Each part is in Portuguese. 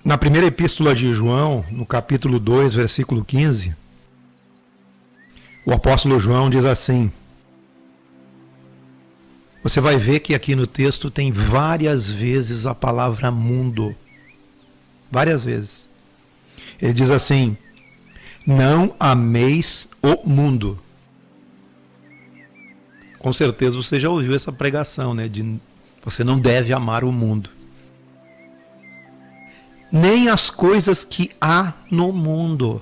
Na primeira epístola de João, no capítulo 2, versículo 15, o apóstolo João diz assim, você vai ver que aqui no texto tem várias vezes a palavra mundo. Várias vezes. Ele diz assim, não ameis o mundo. Com certeza você já ouviu essa pregação, né? De você não deve amar o mundo. Nem as coisas que há no mundo.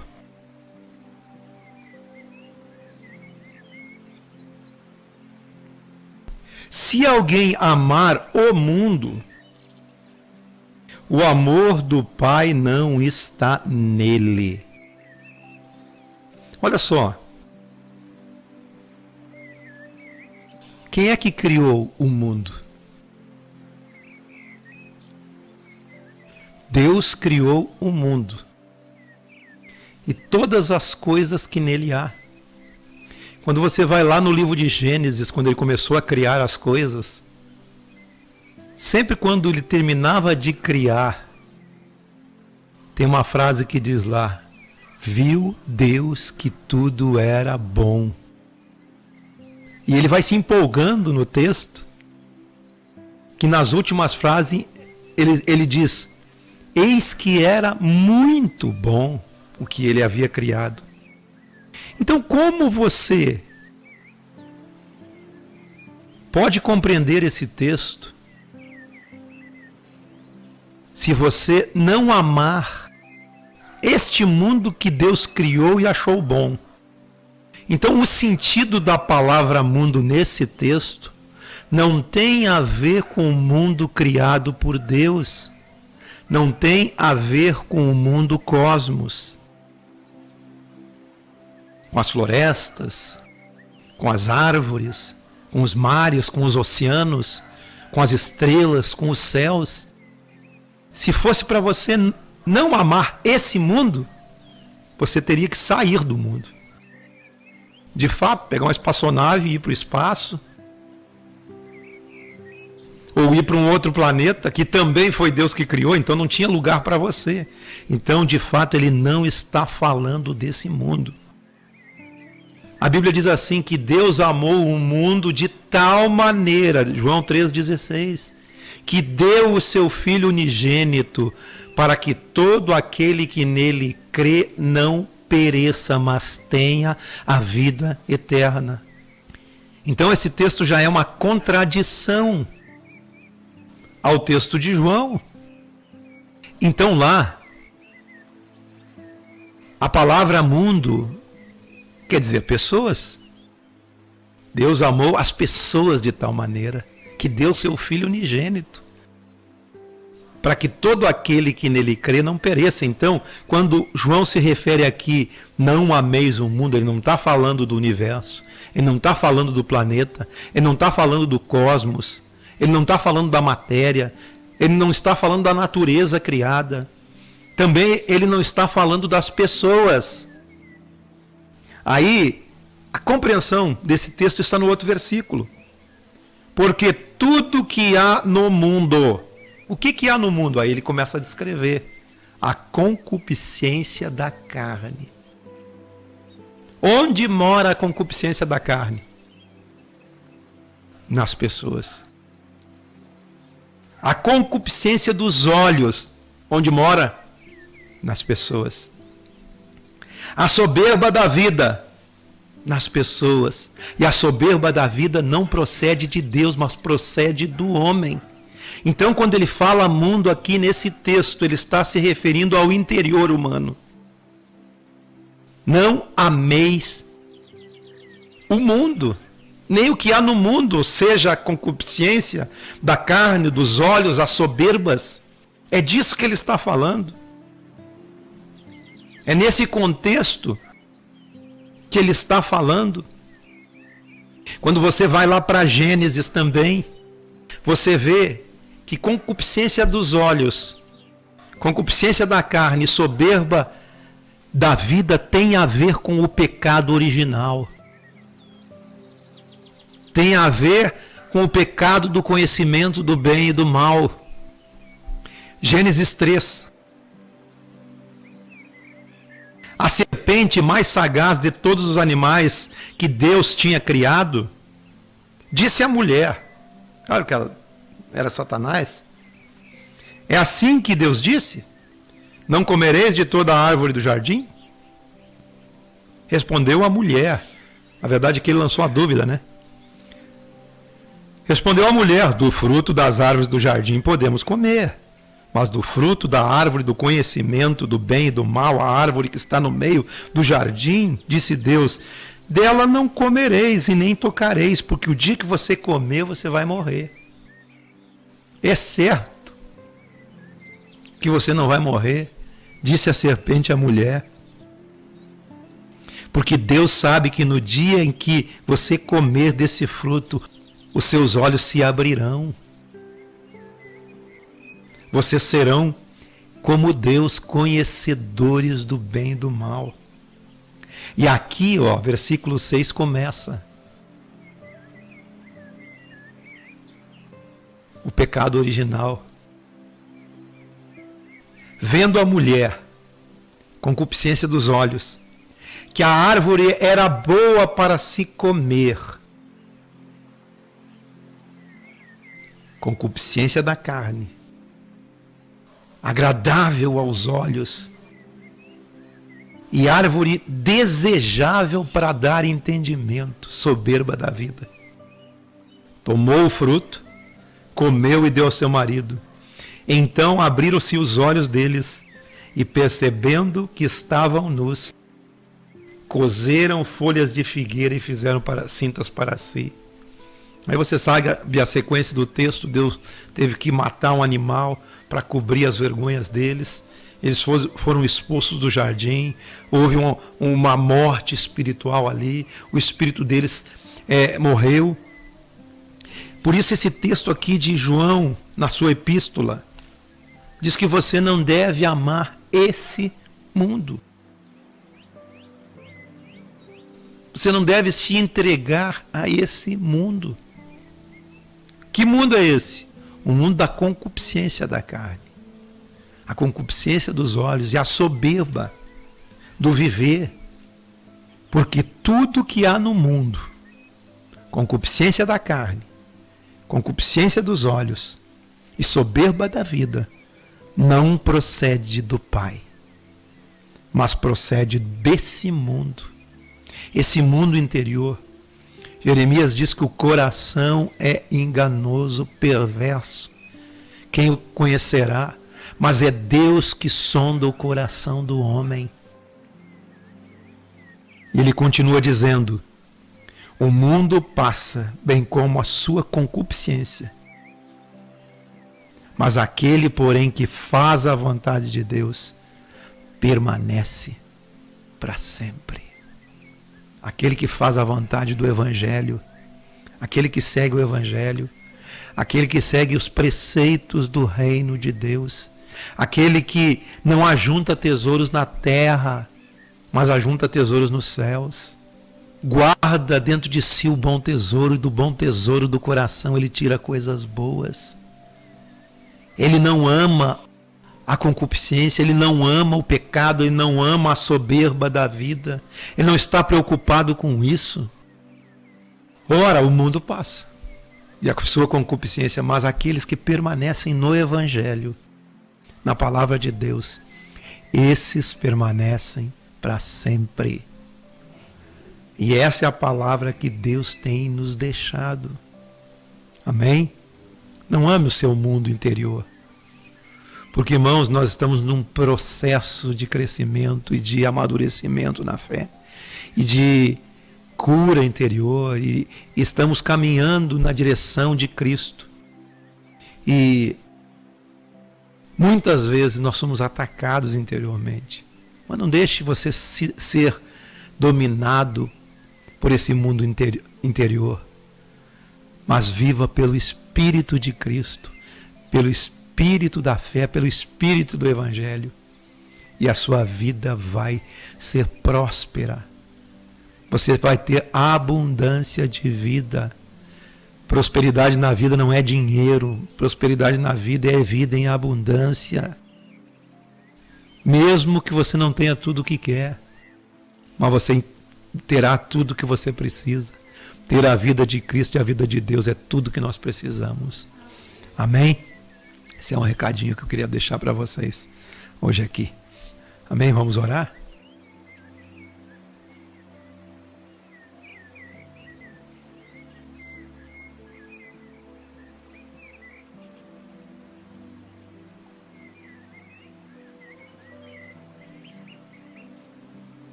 Se alguém amar o mundo, o amor do Pai não está nele. Olha só. Quem é que criou o mundo? Deus criou o mundo. E todas as coisas que nele há. Quando você vai lá no livro de Gênesis, quando ele começou a criar as coisas, sempre quando ele terminava de criar, tem uma frase que diz lá, viu Deus que tudo era bom. E ele vai se empolgando no texto, que nas últimas frases ele diz, eis que era muito bom o que ele havia criado. Então, como você pode compreender esse texto se você não amar este mundo que Deus criou e achou bom? Então, o sentido da palavra mundo nesse texto não tem a ver com o mundo criado por Deus, não tem a ver com o mundo cosmos. Com as florestas, com as árvores, com os mares, com os oceanos, com as estrelas, com os céus. Se fosse para você não amar esse mundo, você teria que sair do mundo. De fato, pegar uma espaçonave e ir para o espaço, ou ir para um outro planeta, que também foi Deus que criou, então não tinha lugar para você. Então, de fato, ele não está falando desse mundo. A Bíblia diz assim, que Deus amou o mundo de tal maneira, João 3,16, que deu o seu Filho unigênito, para que todo aquele que nele crê não pereça, mas tenha a vida eterna. Então esse texto já é uma contradição ao texto de João. Então lá, a palavra mundo quer dizer pessoas. Deus amou as pessoas de tal maneira que deu seu Filho unigênito, para que todo aquele que nele crê não pereça. Então, quando João se refere aqui, não ameis o mundo, ele não está falando do universo, ele não está falando do planeta, ele não está falando do cosmos, ele não está falando da matéria, ele não está falando da natureza criada, também ele não está falando das pessoas. Aí, a compreensão desse texto está no outro versículo. Porque tudo que há no mundo, o que há no mundo? Aí ele começa a descrever a concupiscência da carne. Onde mora a concupiscência da carne? Nas pessoas. A concupiscência dos olhos, onde mora? Nas pessoas. A soberba da vida, nas pessoas. E a soberba da vida não procede de Deus, mas procede do homem. Então, quando ele fala mundo aqui nesse texto, ele está se referindo ao interior humano. Não ameis o mundo, nem o que há no mundo, seja a concupiscência da carne, dos olhos, as soberbas. É disso que ele está falando. É nesse contexto que ele está falando. Quando você vai lá para Gênesis também, você vê que concupiscência dos olhos, concupiscência da carne, soberba da vida tem a ver com o pecado original. Tem a ver com o pecado do conhecimento do bem e do mal. Gênesis 3. a serpente mais sagaz de todos os animais que Deus tinha criado, disse à mulher, claro que ela era Satanás, é assim que Deus disse? Não comereis de toda a árvore do jardim? Respondeu a mulher. Na verdade que ele lançou a dúvida, né? Respondeu a mulher, do fruto das árvores do jardim podemos comer, mas do fruto da árvore do conhecimento do bem e do mal, a árvore que está no meio do jardim, disse Deus, dela não comereis e nem tocareis, porque o dia que você comer, você vai morrer. É certo que você não vai morrer, disse a serpente à mulher, porque Deus sabe que no dia em que você comer desse fruto, os seus olhos se abrirão. Vocês serão como Deus, conhecedores do bem e do mal. E aqui, versículo 6 começa. O pecado original. Vendo a mulher, concupiscência dos olhos, que a árvore era boa para se comer, concupiscência da carne, agradável aos olhos, e árvore desejável para dar entendimento, soberba da vida. Tomou o fruto, comeu e deu ao seu marido. Então abriram-se os olhos deles, e percebendo que estavam nus, cozeram folhas de figueira e fizeram cintas para si. Aí você sabe a sequência do texto, Deus teve que matar um animal para cobrir as vergonhas deles. Eles foram expulsos do jardim, houve uma morte espiritual ali, o espírito deles morreu. Por isso esse texto aqui de João, na sua epístola, diz que você não deve amar esse mundo. Você não deve se entregar a esse mundo. Que mundo é esse? O mundo da concupiscência da carne, a concupiscência dos olhos e a soberba do viver. Porque tudo que há no mundo, concupiscência da carne, concupiscência dos olhos e soberba da vida, não procede do Pai, mas procede desse mundo. Esse mundo interior. Jeremias diz que o coração é enganoso, perverso. Quem o conhecerá? Mas é Deus que sonda o coração do homem. E ele continua dizendo, o mundo passa, bem como a sua concupiscência. Mas aquele, porém, que faz a vontade de Deus, permanece para sempre. Aquele que faz a vontade do Evangelho, aquele que segue o Evangelho, aquele que segue os preceitos do reino de Deus, aquele que não ajunta tesouros na terra, mas ajunta tesouros nos céus, guarda dentro de si o bom tesouro, e do bom tesouro do coração ele tira coisas boas. Ele não ama a concupiscência, ele não ama o pecado, ele não ama a soberba da vida, ele não está preocupado com isso. Ora, o mundo passa, e a sua concupiscência, mas aqueles que permanecem no Evangelho, na palavra de Deus, esses permanecem para sempre. E essa é a palavra que Deus tem nos deixado. Amém? Não ame o seu mundo interior. Porque, irmãos, nós estamos num processo de crescimento e de amadurecimento na fé, e de cura interior, e estamos caminhando na direção de Cristo. E muitas vezes nós somos atacados interiormente. Mas não deixe você ser dominado por esse mundo interior. Mas viva pelo Espírito de Cristo, pelo Espírito da fé, pelo Espírito do Evangelho, e a sua vida vai ser próspera. Você vai ter abundância de vida. Prosperidade na vida não é dinheiro, prosperidade na vida é vida em abundância. Mesmo que você não tenha tudo o que quer, mas você terá tudo que você precisa. Ter a vida de Cristo e a vida de Deus é tudo que nós precisamos. Amém? Esse é um recadinho que eu queria deixar para vocês hoje aqui. Amém? Vamos orar?